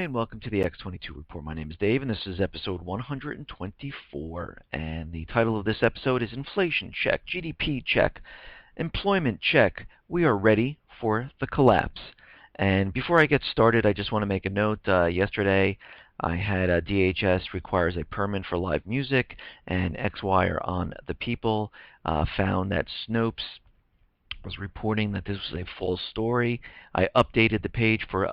and welcome to the X22 Report. My name is Dave, and this is episode 124. And the title of this episode is Inflation Check, GDP Check, Employment Check. We are ready for the collapse. And before I get started, I just want to make a note. Yesterday, I had DHS requires a permit for live music, and XWire on The People found that Snopes was reporting that this was a false story. I updated the page for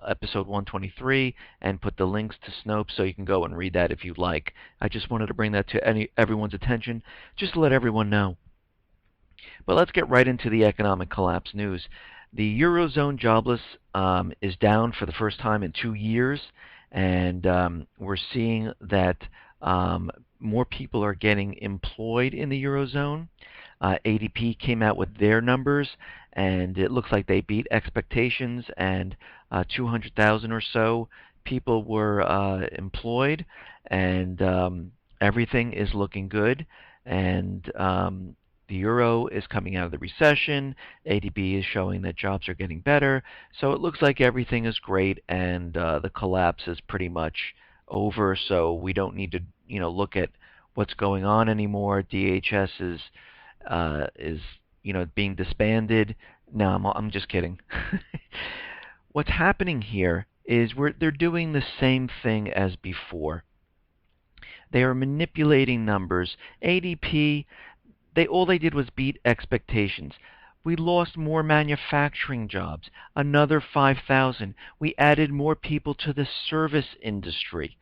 episode 123 and put the links to Snopes so you can go and read that if you'd like. I just wanted to bring that to everyone's attention, just to let everyone know. But let's get right into the economic collapse news. The Eurozone jobless is down for the first time in 2 years, and we're seeing that more people are getting employed in the Eurozone. ADP came out with their numbers, and it looks like they beat expectations, and 200,000 or so people were employed, and everything is looking good. And the euro is coming out of the recession. ADP is showing that jobs are getting better. So it looks like everything is great, and the collapse is pretty much over. So we don't need to, look at what's going on anymore. DHS is being disbanded. No, I'm just kidding. What's happening here is they're doing the same thing as before. They are manipulating numbers. ADP, all they did was beat expectations. We lost more manufacturing jobs, another 5,000. We added more people to the service industry.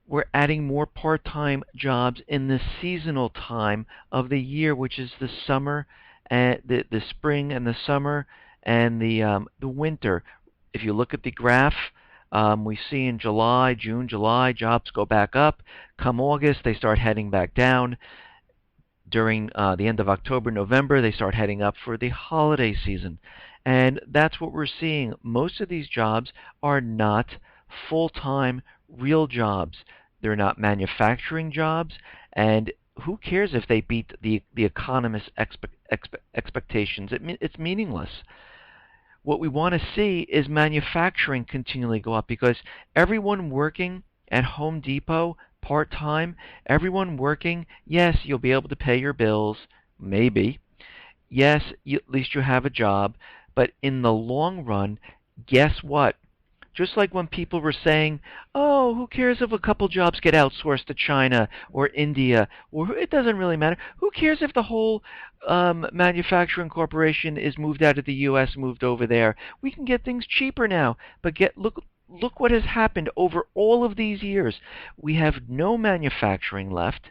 We're adding more part-time jobs in the seasonal time of the year, which is the summer, and the spring and the summer, and the winter. If you look at the graph, we see in June, July, jobs go back up. Come August, they start heading back down. During the end of October, November, they start heading up for the holiday season. And that's what we're seeing. Most of these jobs are not full-time real jobs. They're not manufacturing jobs, and who cares if they beat the economist's expectations? It's meaningless. What we want to see is manufacturing continually go up, because everyone working at Home Depot part-time, everyone working, yes, you'll be able to pay your bills, maybe. Yes, at least you have a job, but in the long run, guess what? Just like when people were saying, oh, who cares if a couple jobs get outsourced to China or India, or it doesn't really matter. Who cares if the whole manufacturing corporation is moved out of the U.S., moved over there? We can get things cheaper now. But look what has happened over all of these years. We have no manufacturing left.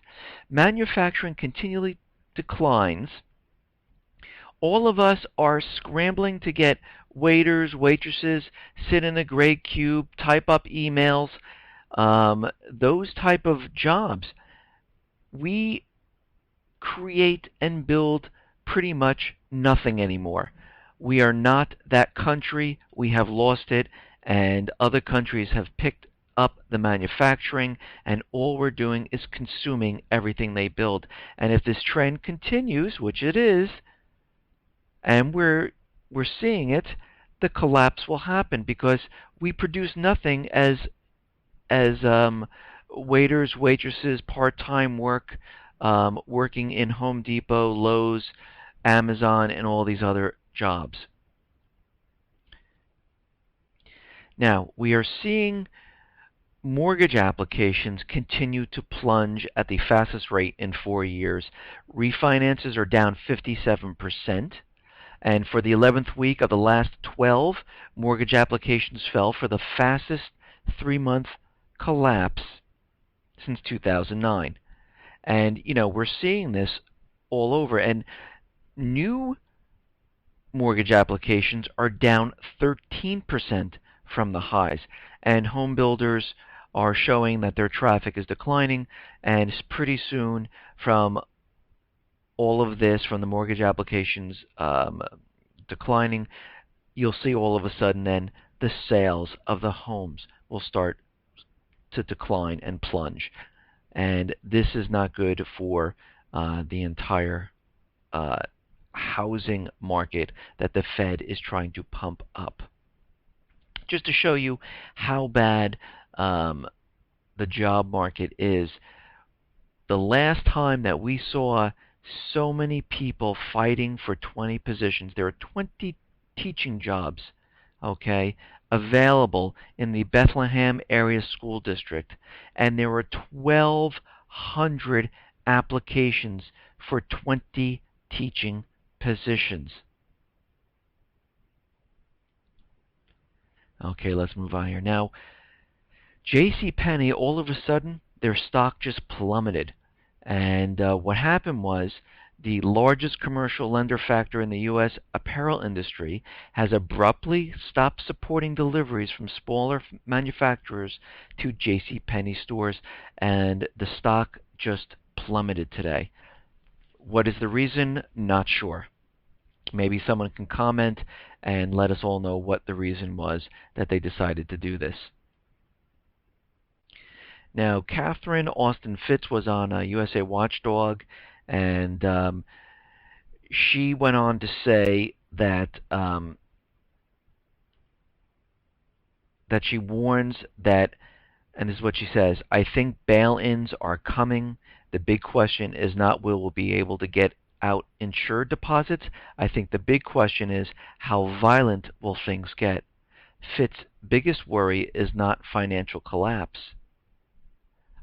Manufacturing continually declines. All of us are scrambling to get waiters, waitresses, sit in a gray cube, type up emails, those type of jobs. We create and build pretty much nothing anymore. We are not that country. We have lost it, and other countries have picked up the manufacturing, and all we're doing is consuming everything they build. And if this trend continues, which it is, and we're seeing it, the collapse will happen, because we produce nothing as waiters, waitresses, part-time work, working in Home Depot, Lowe's, Amazon, and all these other jobs. Now, we are seeing mortgage applications continue to plunge at the fastest rate in 4 years. Refinances are down 57%. And for the 11th week of the last 12, mortgage applications fell for the fastest 3-month collapse since 2009. And, we're seeing this all over. And new mortgage applications are down 13% from the highs. And home builders are showing that their traffic is declining, and pretty soon, from all of this, from the mortgage applications declining, you'll see all of a sudden then the sales of the homes will start to decline and plunge. And this is not good for the entire housing market that the Fed is trying to pump up. Just to show you how bad um, the job market is. The last time that we saw so many people fighting for 20 positions, there are 20 teaching jobs, okay, available in the Bethlehem area school district, and there were 1,200 applications for 20 teaching positions. Okay, let's move on here. Now, J.C. Penney, all of a sudden, their stock just plummeted. And what happened was the largest commercial lender factor in the U.S. apparel industry has abruptly stopped supporting deliveries from smaller manufacturers to J.C. Penney stores, and the stock just plummeted today. What is the reason? Not sure. Maybe someone can comment and let us all know what the reason was that they decided to do this. Now, Catherine Austin Fitts was on USA Watchdog, and she went on to say that she warns that, and this is what she says: I think bail-ins are coming. The big question is not will we be able to get out insured deposits. I think the big question is how violent will things get. Fitts' biggest worry is not financial collapse.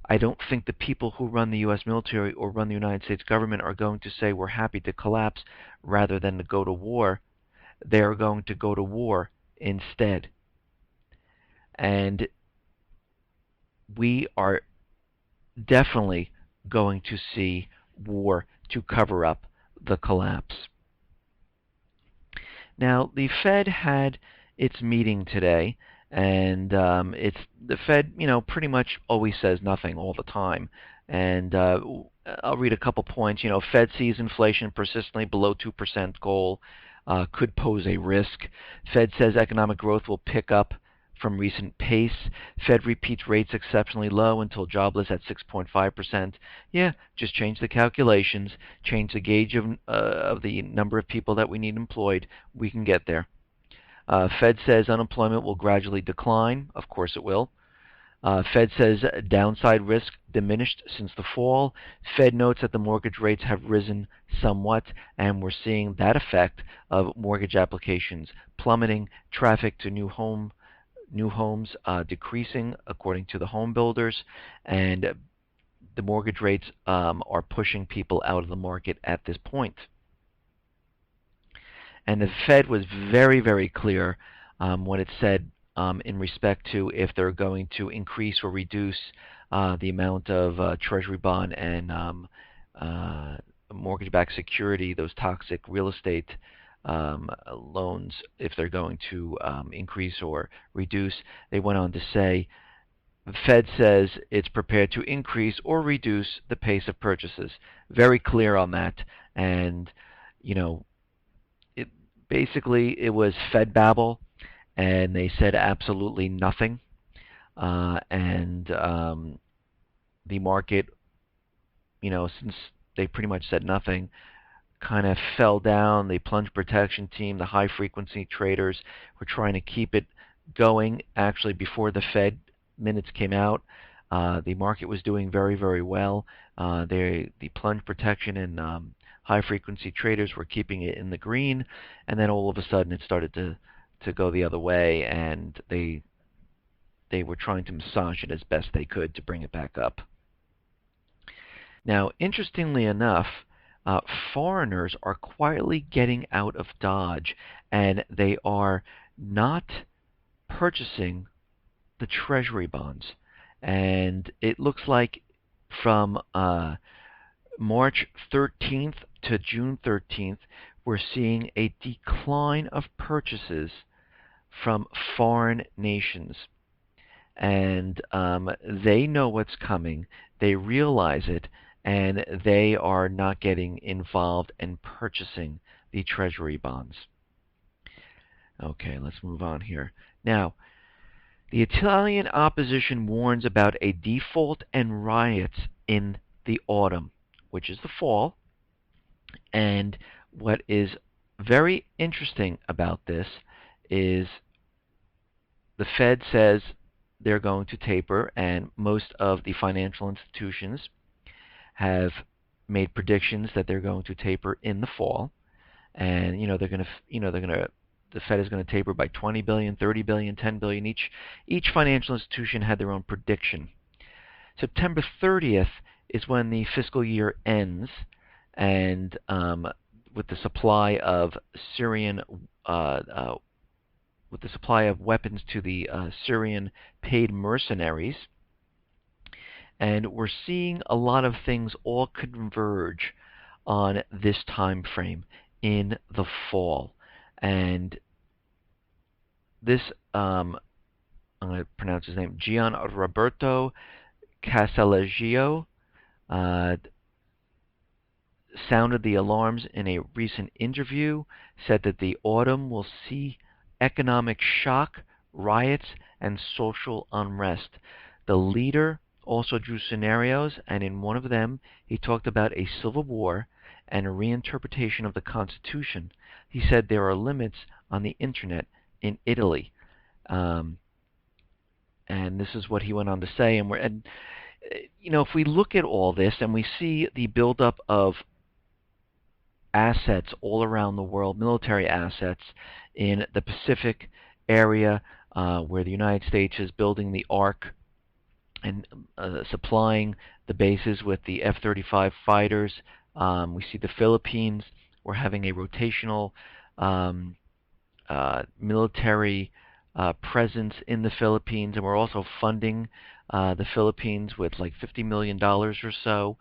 I don't think the people who run the U.S. military or run the United States government are going to say we're happy to collapse rather than to go to war. They are going to go to war instead. And we are definitely going to see war to cover up the collapse. Now, the Fed had its meeting today, and it's the Fed, pretty much always says nothing all the time. And I'll read a couple points. Fed sees inflation persistently below 2% goal, could pose a risk. Fed says economic growth will pick up from recent pace. Fed repeats rates exceptionally low until jobless at 6.5%. Yeah, just change the calculations, change the gauge of the number of people that we need employed. We can get there. Fed says unemployment will gradually decline. Of course it will. Fed says downside risk diminished since the fall. Fed notes that the mortgage rates have risen somewhat, and we're seeing that effect of mortgage applications plummeting, traffic to new homes decreasing according to the home builders, and the mortgage rates are pushing people out of the market at this point. And the Fed was very, very clear when it said in respect to if they're going to increase or reduce the amount of Treasury bond and mortgage-backed security, those toxic real estate loans, if they're going to increase or reduce. They went on to say the Fed says it's prepared to increase or reduce the pace of purchases. Very clear on that. And, basically it was Fed babble, and they said absolutely nothing. And the market, since they pretty much said nothing, kind of fell down. The plunge protection team, the high frequency traders, were trying to keep it going. Actually, before the Fed minutes came out, the market was doing very, very well. The plunge protection and high frequency traders were keeping it in the green, and then all of a sudden it started to go the other way, and they were trying to massage it as best they could to bring it back up. Now, interestingly enough, foreigners are quietly getting out of Dodge, and they are not purchasing the Treasury bonds. And it looks like from March 13th to June 13th, we're seeing a decline of purchases from foreign nations. And they know what's coming. They realize it, and they are not getting involved in purchasing the Treasury bonds. Okay, let's move on here. Now, the Italian opposition warns about a default and riots in the autumn, which is the fall. And what is very interesting about this is the Fed says they're going to taper, and most of the financial institutions have made predictions that they're going to taper in the fall, and the Fed is going to taper by 20 billion, 30 billion, 10 billion each financial institution had their own prediction. September 30th is when the fiscal year ends, and with the supply of Syrian with the supply of weapons to the Syrian paid mercenaries, and we're seeing a lot of things all converge on this time frame in the fall. And this, I'm going to pronounce his name, Gian Roberto Casaleggio, sounded the alarms in a recent interview, said that the autumn will see economic shock, riots, and social unrest. The leader also drew scenarios, and in one of them, he talked about a civil war and a reinterpretation of the Constitution. He said there are limits on the internet in Italy. And this is what he went on to say. And if we look at all this and we see the buildup of assets all around the world, military assets in the Pacific area, where the United States is building the Ark and supplying the bases with the F-35 fighters. We see the Philippines. We're having a rotational military presence in the Philippines, and we're also funding the Philippines with like $50 million or so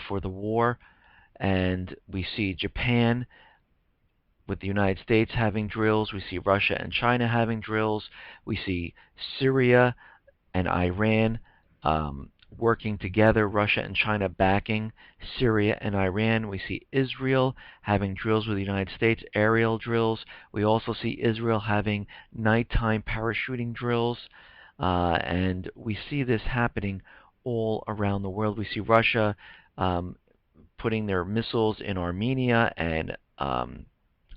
for the war. And we see Japan with the United States having drills. We see Russia and China having drills. We see Syria and Iran working together, Russia and China backing Syria and Iran. We see Israel having drills with the United States, aerial drills. We also see Israel having nighttime parachuting drills. And we see this happening all around the world. We see Russia putting their missiles in Armenia and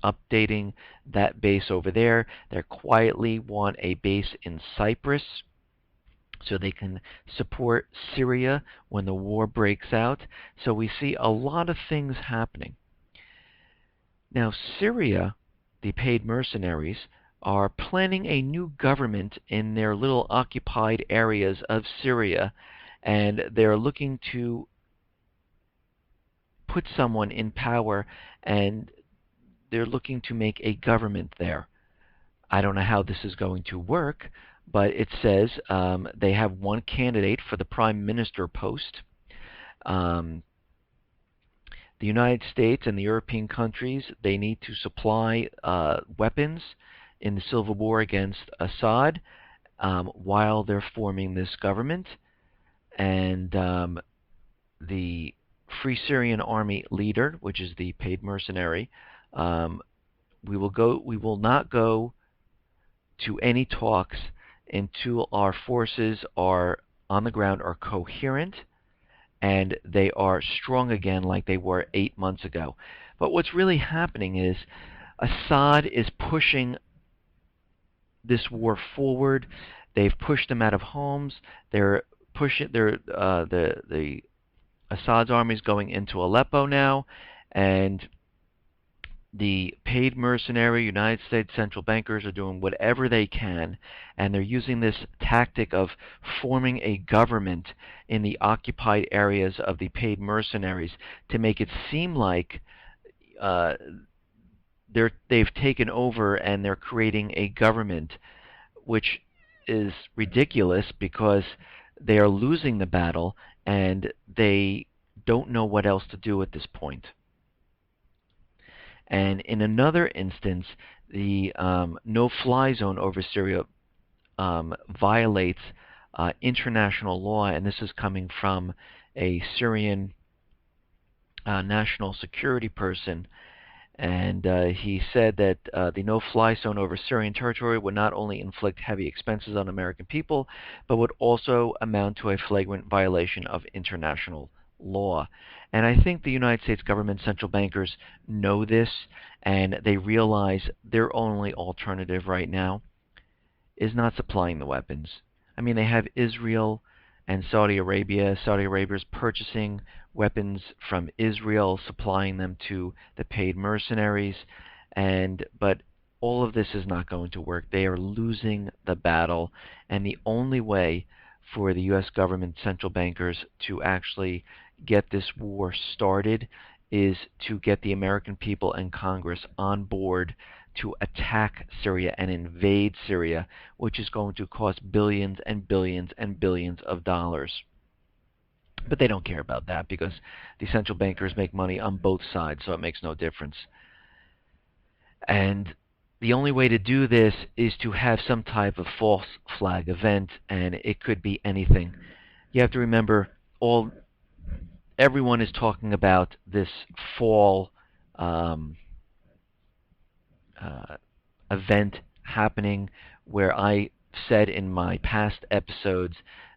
updating that base over there. They quietly want a base in Cyprus so they can support Syria when the war breaks out. So we see a lot of things happening. Now, Syria, the paid mercenaries, are planning a new government in their little occupied areas of Syria, and they're looking to put someone in power, and they're looking to make a government there. I don't know how this is going to work, but it says they have one candidate for the prime minister post. The United States and the European countries, they need to supply weapons in the civil war against Assad while they're forming this government. And the Free Syrian Army leader, which is the paid mercenary, we will not go to any talks until our forces are on the ground, are coherent, and they are strong again like they were 8 months ago. But what's really happening is Assad is pushing this war forward. They've pushed them out of homes. They're pushing the Assad's army is going into Aleppo now, and the paid mercenary United States central bankers are doing whatever they can, and they're using this tactic of forming a government in the occupied areas of the paid mercenaries to make it seem like they've taken over and they're creating a government, which is ridiculous because they are losing the battle and they don't know what else to do at this point. And in another instance, the no-fly zone over Syria violates international law, and this is coming from a Syrian national security person. And he said that the no-fly zone over Syrian territory would not only inflict heavy expenses on American people, but would also amount to a flagrant violation of international law. And I think the United States government central bankers know this, and they realize their only alternative right now is not supplying the weapons. I mean, they have Israel and Saudi Arabia. Saudi Arabia is purchasing weapons from Israel, supplying them to the paid mercenaries, and but all of this is not going to work. They are losing the battle, and the only way for the U.S. government central bankers to actually get this war started is to get the American people and Congress on board to attack Syria and invade Syria, which is going to cost billions and billions and billions of dollars. But they don't care about that because the central bankers make money on both sides, so it makes no difference. And the only way to do this is to have some type of false flag event, and it could be anything. You have to remember, everyone is talking about this fall um, uh, event happening, where I said in my past episodes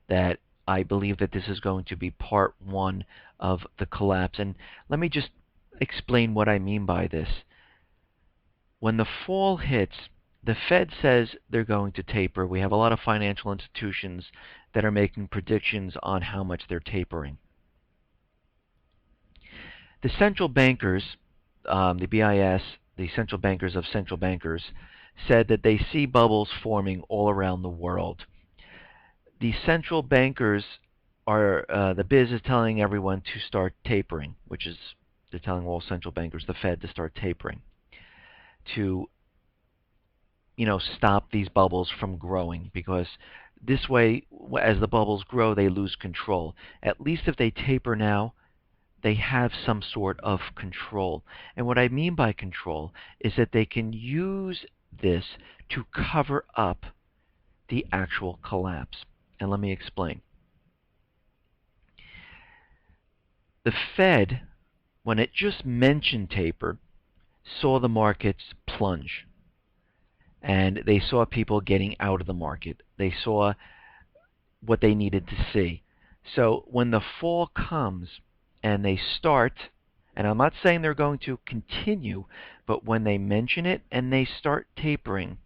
that I believe that this is going to be part one of the collapse. And let me just explain what I mean by this. When the fall hits, the Fed says they're going to taper. We have a lot of financial institutions that are making predictions on how much they're tapering. The central bankers, the BIS, the central bankers of central bankers, said that they see bubbles forming all around the world. The central bankers are, the biz is telling everyone to start tapering, which is, they're telling all central bankers, the Fed, to start tapering, to stop these bubbles from growing, because this way, as the bubbles grow, they lose control. At least if they taper now, they have some sort of control. And what I mean by control is that they can use this to cover up the actual collapse. And let me explain. The Fed, when it just mentioned taper, saw the markets plunge. And they saw people getting out of the market. They saw what they needed to see. So when the fall comes and they start, and I'm not saying they're going to continue, but when they mention it and they start tapering,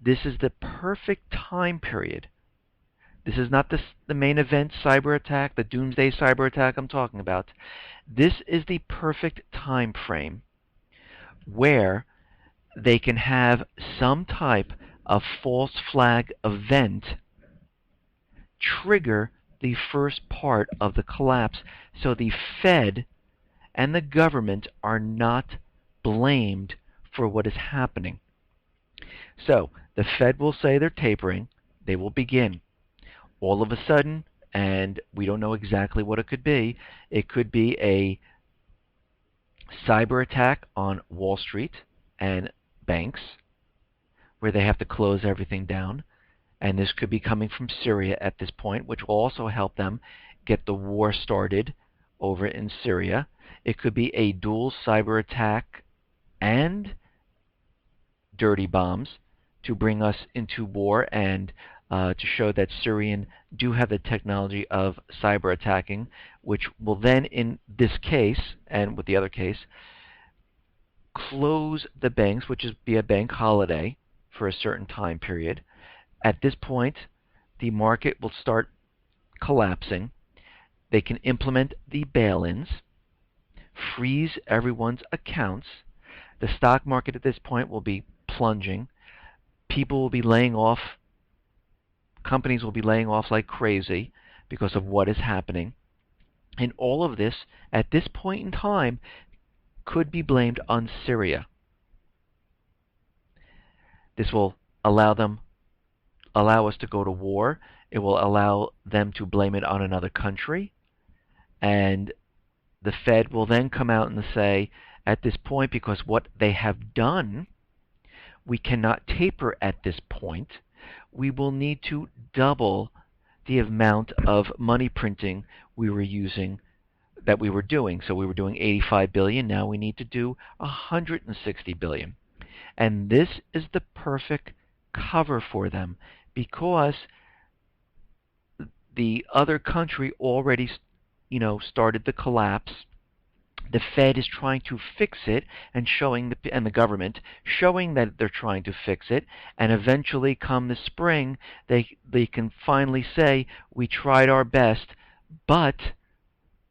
this is the perfect time period. This is not the main event cyber attack, the doomsday cyber attack I'm talking about. This is the perfect time frame where they can have some type of false flag event trigger the first part of the collapse, so the Fed and the government are not blamed for what is happening. So the Fed will say they're tapering. They will begin. All of a sudden, and we don't know exactly what it could be a cyber attack on Wall Street and banks, where they have to close everything down. And this could be coming from Syria at this point, which will also help them get the war started over in Syria. It could be a dual cyber attack and dirty bombs to bring us into war, and to show that Syrian do have the technology of cyber attacking, which will then, in this case, and with the other case, close the banks, which is be a bank holiday for a certain time period. At this point, the market will start collapsing. They can implement the bail-ins, freeze everyone's accounts. The stock market at this point will be plunging. People will be laying off. Companies will be laying off like crazy because of what is happening. And all of this, at this point in time, could be blamed on Syria. This will allow us to go to war. It will allow them to blame it on another country. And the Fed will then come out and say, at this point, because what they have done, we cannot taper at this point. We will need to double the amount of money printing we were doing. So we were doing 85 billion. Now we need to do 160 billion. And this is the perfect cover for them, because the other country already, started the collapse, The Fed is trying to fix it and and the government showing that they're trying to fix it, and eventually come the spring they can finally say we tried our best, but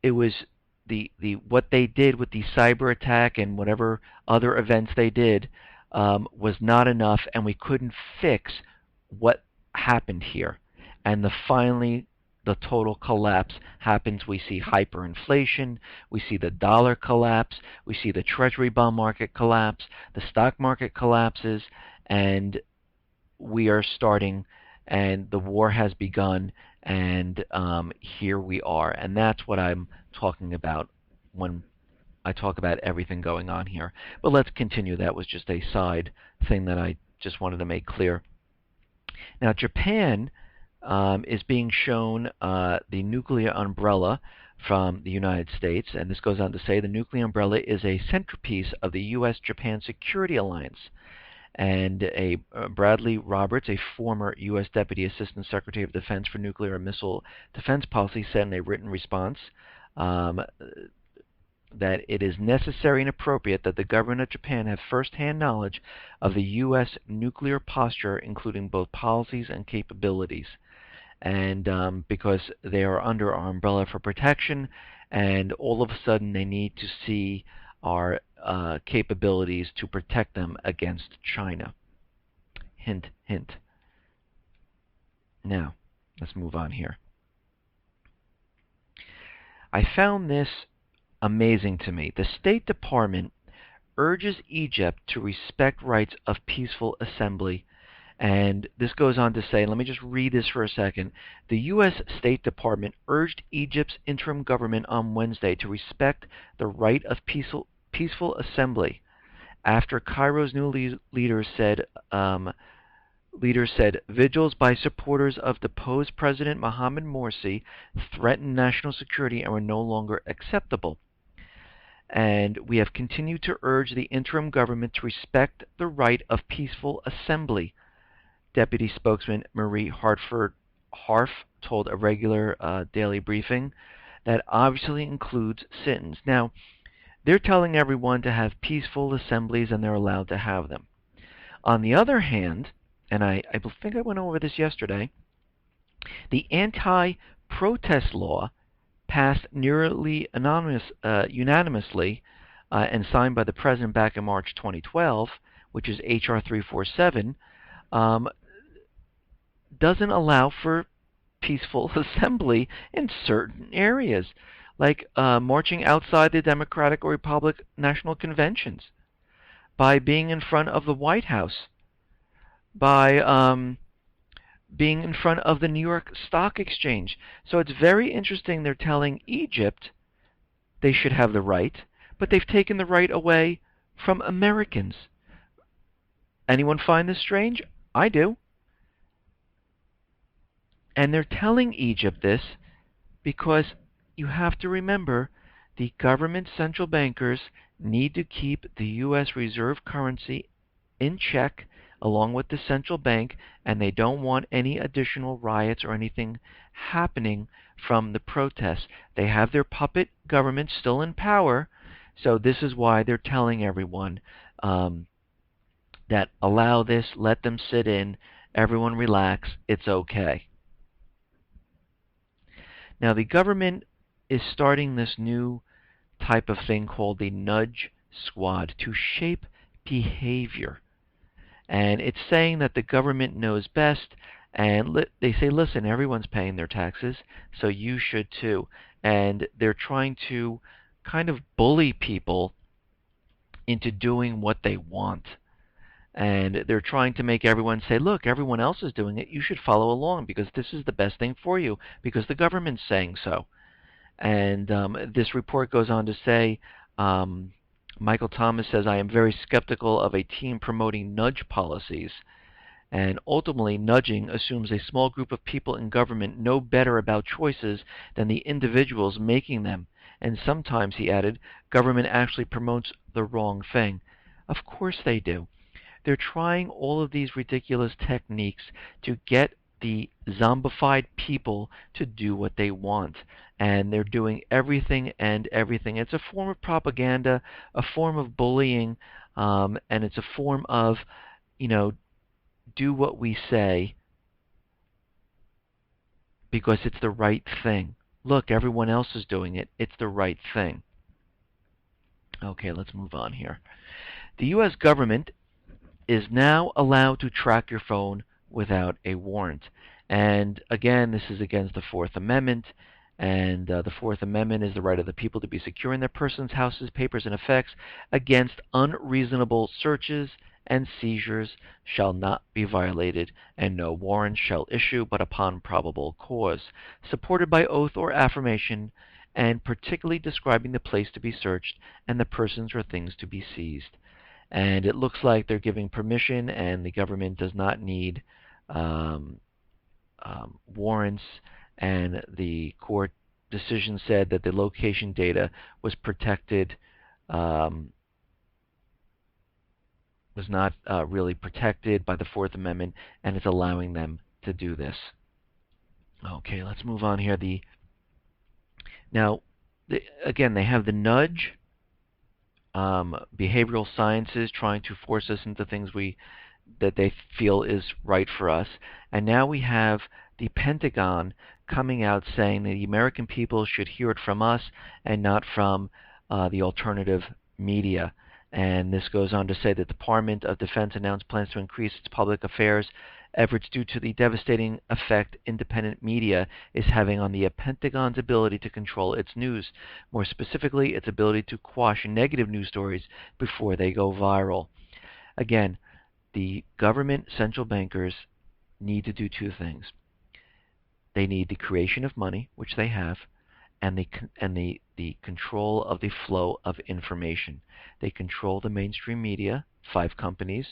it was the what they did with the cyber attack and whatever other events they did was not enough, and we couldn't fix what happened here. And finally, the total collapse happens. We see hyperinflation, we see the dollar collapse, we see the treasury bond market collapse, the stock market collapses, and we are starting, and the war has begun, and here we are. And that's what I'm talking about when I talk about everything going on here. But let's continue. That was just a side thing that I just wanted to make clear. Now, Japan is being shown the nuclear umbrella from the United States, and this goes on to say the nuclear umbrella is a centerpiece of the U.S.-Japan Security Alliance. And Bradley Roberts, a former U.S. Deputy Assistant Secretary of Defense for Nuclear and Missile Defense Policy, said in a written response that it is necessary and appropriate that the government of Japan have first-hand knowledge of the U.S. nuclear posture, including both policies and capabilities. And because they are under our umbrella for protection, and all of a sudden they need to see our capabilities to protect them against China. Hint, hint. Now, let's move on here. I found this amazing to me. The State Department urges Egypt to respect rights of peaceful assembly. And this goes on to say, let me just read this for a second. The U.S. State Department urged Egypt's interim government on Wednesday to respect the right of peaceful assembly after Cairo's new leaders said vigils by supporters of deposed President Mohamed Morsi threatened national security and were no longer acceptable. And we have continued to urge the interim government to respect the right of peaceful assembly, Deputy Spokesman Marie Harf told a regular daily briefing that obviously includes sit-ins. Now, they're telling everyone to have peaceful assemblies, and they're allowed to have them. On the other hand, and I think I went over this yesterday, the anti-protest law passed nearly unanimously and signed by the President back in March 2012, which is H.R. 347, doesn't allow for peaceful assembly in certain areas, like marching outside the Democratic or Republican national conventions, by being in front of the White House, by being in front of the New York Stock Exchange. So it's very interesting. They're telling Egypt they should have the right, but they've taken the right away from Americans. Anyone find this strange? I do. And they're telling Egypt this because you have to remember the government central bankers need to keep the U.S. reserve currency in check along with the central bank, and they don't want any additional riots or anything happening from the protests. They have their puppet government still in power, so this is why they're telling everyone that allow this, let them sit in, everyone relax, it's okay. Now, the government is starting this new type of thing called the nudge squad to shape behavior. And it's saying that the government knows best, and they say, listen, everyone's paying their taxes, so you should too. And they're trying to kind of bully people into doing what they want. And they're trying to make everyone say, look, everyone else is doing it, you should follow along because this is the best thing for you, because the government's saying so. And this report goes on to say, Michael Thomas says, I am very skeptical of a team promoting nudge policies. And ultimately, nudging assumes a small group of people in government know better about choices than the individuals making them. And sometimes, he added, government actually promotes the wrong thing. Of course they do. They're trying all of these ridiculous techniques to get the zombified people to do what they want. And they're doing everything and everything. It's a form of propaganda, a form of bullying, and it's a form of, you know, do what we say because it's the right thing. Look, everyone else is doing it. It's the right thing. Okay, let's move on here. The U.S. government is now allowed to track your phone without a warrant. And again, this is against the Fourth Amendment. And the Fourth Amendment is the right of the people to be secure in their persons, houses, papers, and effects against unreasonable searches and seizures shall not be violated, and no warrant shall issue but upon probable cause, supported by oath or affirmation, and particularly describing the place to be searched and the persons or things to be seized. And it looks like they're giving permission, and the government does not need um, warrants. And the court decision said that the location data was protected, was not really protected by the Fourth Amendment, and it's allowing them to do this. Okay, let's move on here. Now, again, they have the nudge. Behavioral sciences trying to force us into things that they feel is right for us. And now we have the Pentagon coming out saying that the American people should hear it from us and not from the alternative media. And this goes on to say that the Department of Defense announced plans to increase its public affairs efforts due to the devastating effect independent media is having on the Pentagon's ability to control its news. More specifically, its ability to quash negative news stories before they go viral. Again, the government central bankers need to do two things. They need the creation of money, which they have, and the control of the flow of information. They control the mainstream media. 5 companies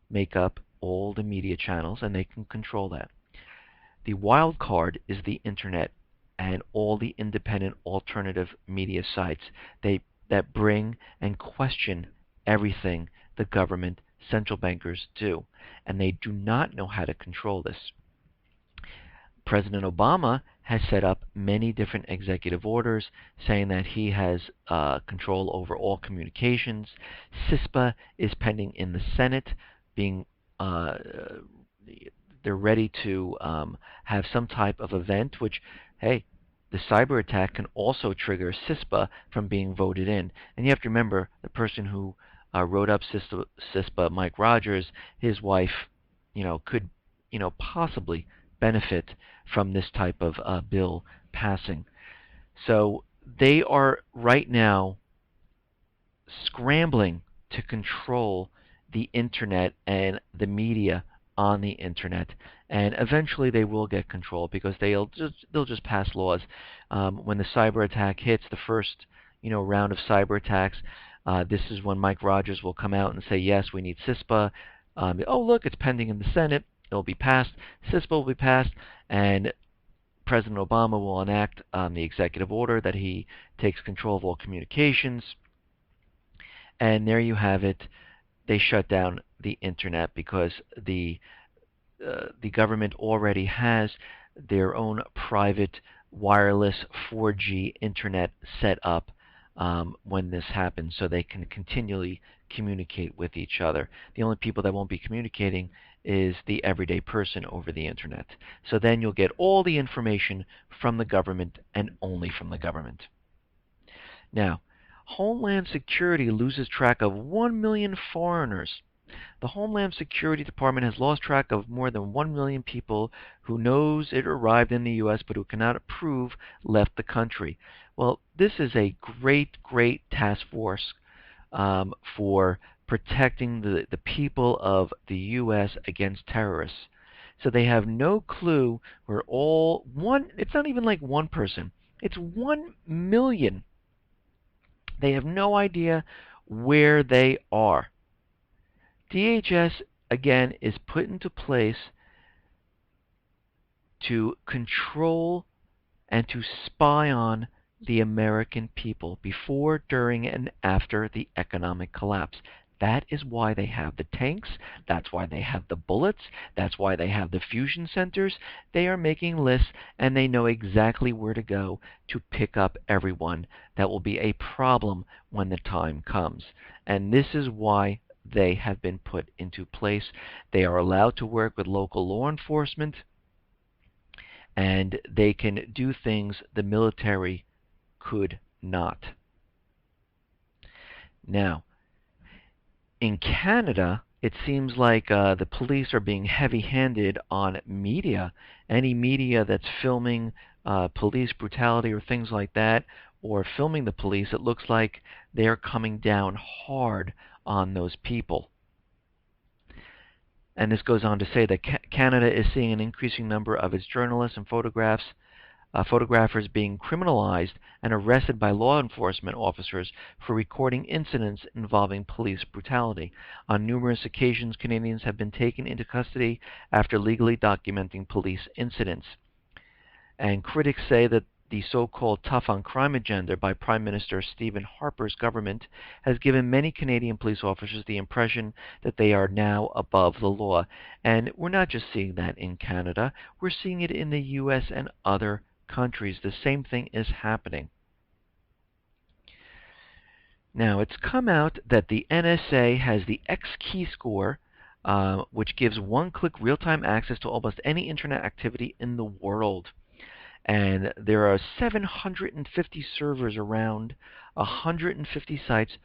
make up all the media channels, and they can control that. The wild card is the internet and all the independent alternative media sites that bring and question everything the government central bankers do, and they do not know how to control this. President Obama has set up many different executive orders saying that he has control over all communications. CISPA is pending in the Senate, being they're ready to have some type of event, which, hey, the cyber attack can also trigger CISPA from being voted in. And you have to remember, the person who wrote up CISPA, Mike Rogers, his wife, could, possibly benefit from this type of bill passing. So they are right now scrambling to control the internet and the media on the internet, and eventually they will get control because they'll just pass laws. When the cyber attack hits, the first round of cyber attacks, this is when Mike Rogers will come out and say, yes, we need CISPA. Oh, look, it's pending in the Senate. It'll be passed. CISPA will be passed, and President Obama will enact the executive order that he takes control of all communications. And there you have it. They shut down the internet because the government already has their own private wireless 4G internet set up when this happens, so they can continually communicate with each other. The only people that won't be communicating is the everyday person over the internet. So then you'll get all the information from the government and only from the government. Now, Homeland Security loses track of 1 million foreigners. The Homeland Security Department has lost track of more than 1 million people who knows it arrived in the U.S. but who cannot prove left the country. Well, this is a great task force for protecting the people of the U.S. against terrorists. So they have no clue where it's not even like one person, it's 1 million. They have no idea where they are. DHS, again, is put into place to control and to spy on the American people before, during, and after the economic collapse. That is why they have the tanks. That's why they have the bullets. That's why they have the fusion centers. They are making lists, and they know exactly where to go to pick up everyone that will be a problem when the time comes. And this is why they have been put into place. They are allowed to work with local law enforcement, and they can do things the military could not. Now, in Canada, it seems like the police are being heavy-handed on media. Any media that's filming police brutality or things like that, or filming the police, it looks like they're coming down hard on those people. And this goes on to say that Canada is seeing an increasing number of its journalists and photographers being criminalized and arrested by law enforcement officers for recording incidents involving police brutality. On numerous occasions, Canadians have been taken into custody after legally documenting police incidents. And critics say that the so-called tough on crime agenda by Prime Minister Stephen Harper's government has given many Canadian police officers the impression that they are now above the law. And we're not just seeing that in Canada, we're seeing it in the US and other countries. The same thing is happening. Now, it's come out that the NSA has the X-Key score, which gives one-click real-time access to almost any internet activity in the world. And there are 750 servers around 150 sites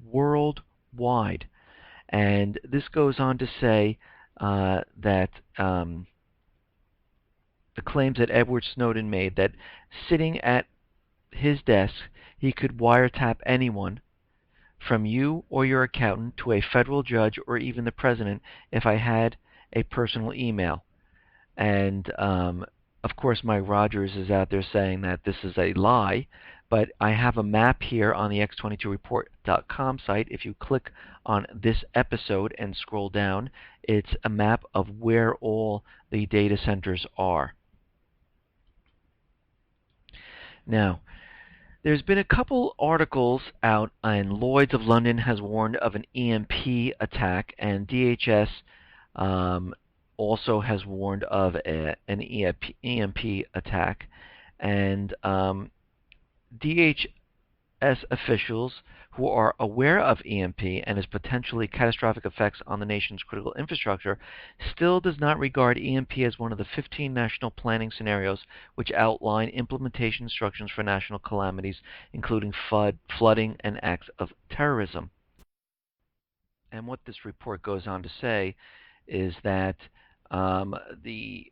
worldwide. And this goes on to say that the claims that Edward Snowden made, that sitting at his desk, he could wiretap anyone, from you or your accountant to a federal judge or even the president, if I had a personal email. And of course, Mike Rogers is out there saying that this is a lie, but I have a map here on the x22report.com site. If you click on this episode and scroll down, it's a map of where all the data centers are. Now, there's been a couple articles out, and Lloyd's of London has warned of an EMP attack, and DHS also has warned of an EMP attack. And DHS officials who are aware of EMP and its potentially catastrophic effects on the nation's critical infrastructure still does not regard EMP as one of the 15 national planning scenarios which outline implementation instructions for national calamities, including flooding and acts of terrorism. And what this report goes on to say is that the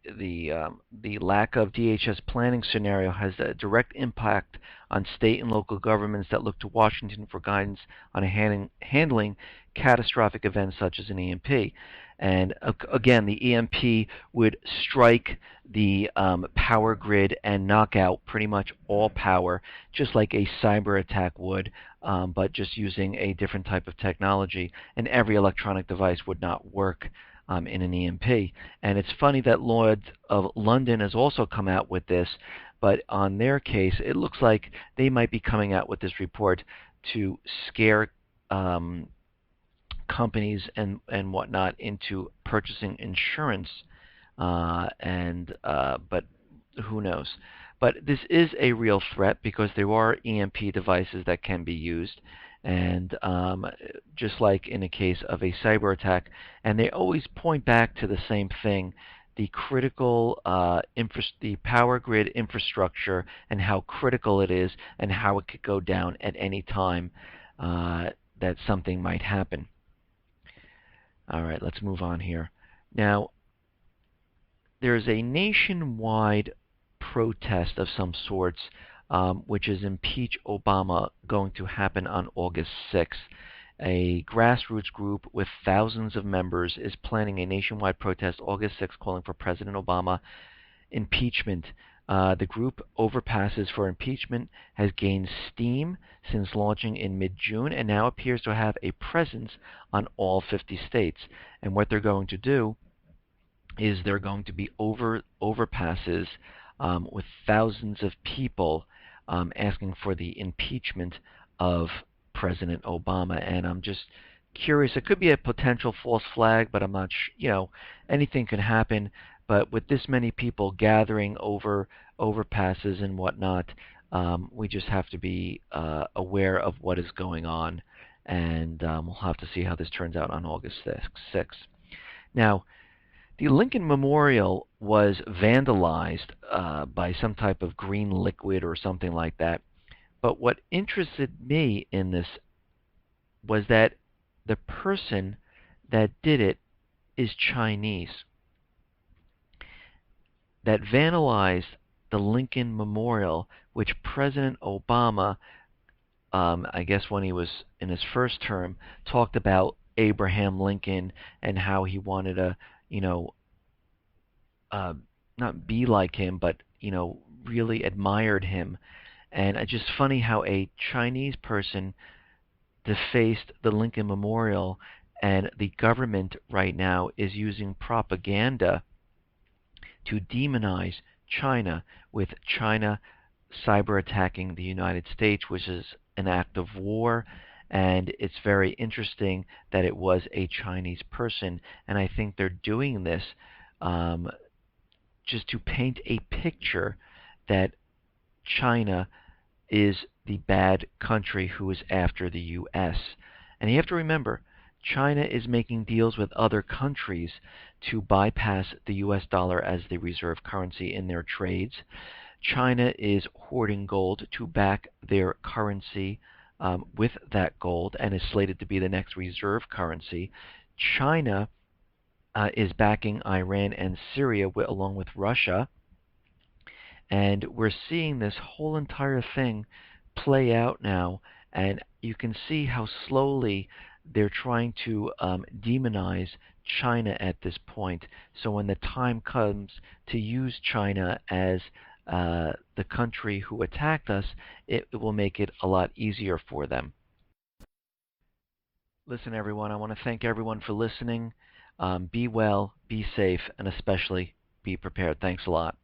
lack of DHS planning scenario has a direct impact on state and local governments that look to Washington for guidance on handling catastrophic events such as an EMP. And again, the EMP would strike the power grid and knock out pretty much all power, just like a cyber attack would, but just using a different type of technology. And every electronic device would not work in an EMP. And it's funny that Lloyd's of London has also come out with this, but on their case, it looks like they might be coming out with this report to scare companies and whatnot into purchasing insurance, but who knows. But this is a real threat because there are EMP devices that can be used, and just like in a case of a cyber attack, and they always point back to the same thing: the critical the power grid infrastructure and how critical it is, and how it could go down at any time that something might happen. All right, let's move on here. Now, there's a nationwide protest of some sorts, which is Impeach Obama, going to happen on August 6th. A grassroots group with thousands of members is planning a nationwide protest August 6th calling for President Obama impeachment. The group Overpasses for Impeachment has gained steam since launching in mid-June and now appears to have a presence on all 50 states. And what they're going to do is they're going to be overpasses with thousands of people asking for the impeachment of President Obama. And I'm just curious. It could be a potential false flag, but I'm not anything can happen. But with this many people gathering over overpasses and whatnot, we just have to be aware of what is going on, and we'll have to see how this turns out on August 6th. Now, the Lincoln Memorial was vandalized by some type of green liquid or something like that. But what interested me in this was that the person that did it is Chinese, that vandalized the Lincoln Memorial, which President Obama, I guess when he was in his first term, talked about Abraham Lincoln and how he wanted to, you know, uh, not be like him, but really admired him. And it's just funny how a Chinese person defaced the Lincoln Memorial, and the government right now is using propaganda to demonize China, with China cyber attacking the United States, which is an act of war. And it's very interesting that it was a Chinese person, and I think they're doing this um, just to paint a picture that China is the bad country who is after the U.S. And you have to remember, China is making deals with other countries to bypass the U.S. dollar as the reserve currency in their trades. China is hoarding gold to back their currency with that gold, and is slated to be the next reserve currency. China is backing Iran and Syria along with Russia. And we're seeing this whole entire thing play out now, and you can see how slowly they're trying to demonize China at this point. So when the time comes to use China as the country who attacked us, it will make it a lot easier for them. Listen, everyone, I want to thank everyone for listening. Be well, be safe, and especially be prepared. Thanks a lot.